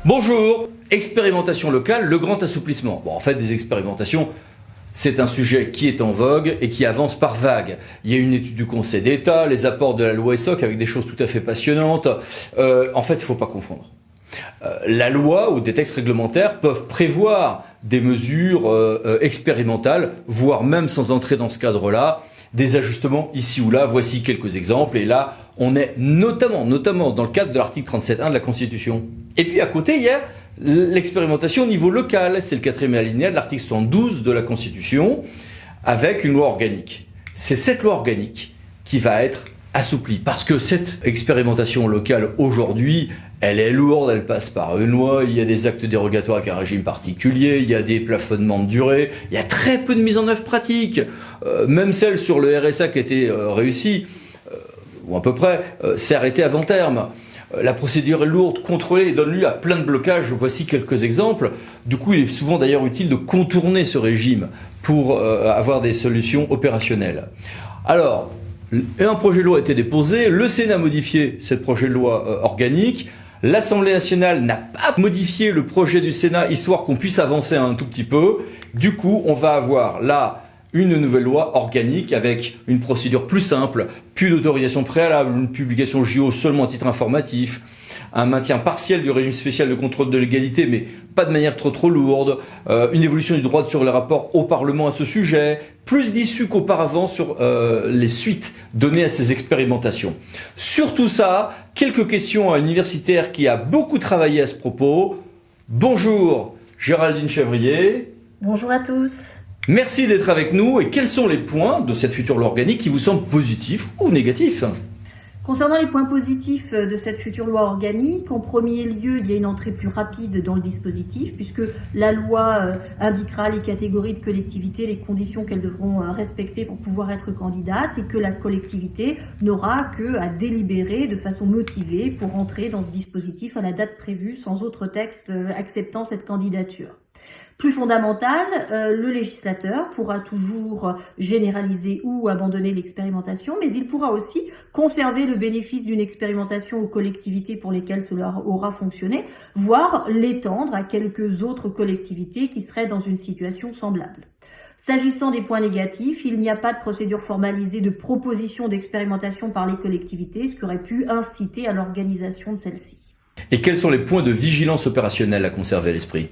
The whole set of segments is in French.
Bonjour, expérimentation locale, le grand assouplissement. Bon, en fait, des expérimentations, c'est un sujet qui est en vogue et qui avance par vagues. Il y a une étude du Conseil d'État, les apports de la loi ESSOC avec des choses tout à fait passionnantes. En fait, il ne faut pas confondre. La loi ou des textes réglementaires peuvent prévoir des mesures expérimentales, voire même sans entrer dans ce cadre-là, des ajustements ici ou là. Voici quelques exemples. Et là, on est notamment dans le cadre de l'article 37.1 de la Constitution. Et puis à côté, il y a l'expérimentation au niveau local. C'est le 4e alinéa de l'article 72 de la Constitution, avec une loi organique. C'est cette loi organique qui va être assouplie. Parce que cette expérimentation locale, aujourd'hui, elle est lourde, elle passe par une loi, il y a des actes dérogatoires avec un régime particulier, il y a des plafonnements de durée, il y a très peu de mise en œuvre pratique. Même celle sur le RSA qui a été réussie, ou à peu près, s'est arrêtée avant terme. La procédure est lourde, contrôlée et donne lieu à plein de blocages. Voici quelques exemples. Du coup, il est souvent d'ailleurs utile de contourner ce régime pour avoir des solutions opérationnelles. Alors, un projet de loi a été déposé, le Sénat a modifié ce projet de loi organique. L'Assemblée nationale n'a pas modifié le projet du Sénat, histoire qu'on puisse avancer un tout petit peu. Du coup, on va avoir là une nouvelle loi organique avec une procédure plus simple, plus d'autorisation préalable, une publication JO seulement à titre informatif, un maintien partiel du régime spécial de contrôle de légalité, mais pas de manière trop lourde, une évolution du droit sur les rapports au Parlement à ce sujet, plus d'issues qu'auparavant sur les suites données à ces expérimentations. Sur tout ça, quelques questions à un universitaire qui a beaucoup travaillé à ce propos. Bonjour Géraldine Chevrier. Bonjour à tous. Merci d'être avec nous. Et quels sont les points de cette future loi organique qui vous semblent positifs ou négatifs ? Concernant les points positifs de cette future loi organique, en premier lieu, il y a une entrée plus rapide dans le dispositif, puisque la loi indiquera les catégories de collectivités, les conditions qu'elles devront respecter pour pouvoir être candidates, et que la collectivité n'aura qu'à délibérer de façon motivée pour entrer dans ce dispositif à la date prévue, sans autre texte acceptant cette candidature. Plus fondamental, le législateur pourra toujours généraliser ou abandonner l'expérimentation, mais il pourra aussi conserver le bénéfice d'une expérimentation aux collectivités pour lesquelles cela aura fonctionné, voire l'étendre à quelques autres collectivités qui seraient dans une situation semblable. S'agissant des points négatifs, il n'y a pas de procédure formalisée de proposition d'expérimentation par les collectivités, ce qui aurait pu inciter à l'organisation de celle-ci. Et quels sont les points de vigilance opérationnelle à conserver à l'esprit ?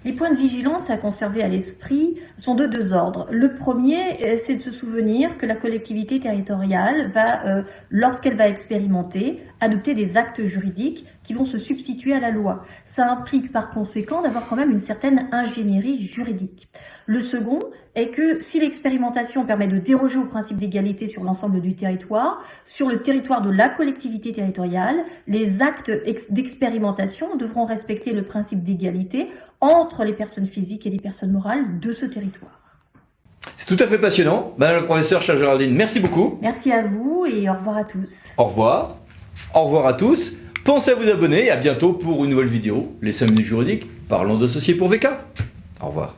Les points de vigilance à conserver à l'esprit sont de deux ordres. Le premier, c'est de se souvenir que la collectivité territoriale va, lorsqu'elle va expérimenter, adopter des actes juridiques qui vont se substituer à la loi. Ça implique par conséquent d'avoir quand même une certaine ingénierie juridique. Le second est que si l'expérimentation permet de déroger au principe d'égalité sur l'ensemble du territoire, sur le territoire de la collectivité territoriale, les actes d'expérimentation devront respecter le principe d'égalité entre les personnes physiques et les personnes morales de ce territoire. C'est tout à fait passionnant. Madame la professeure, chère Géraldine, merci beaucoup. Merci à vous et au revoir à tous. Au revoir. Au revoir à tous. Pensez à vous abonner et à bientôt pour une nouvelle vidéo. Les 5 minutes juridiques, parlons d'associés pour VK. Au revoir.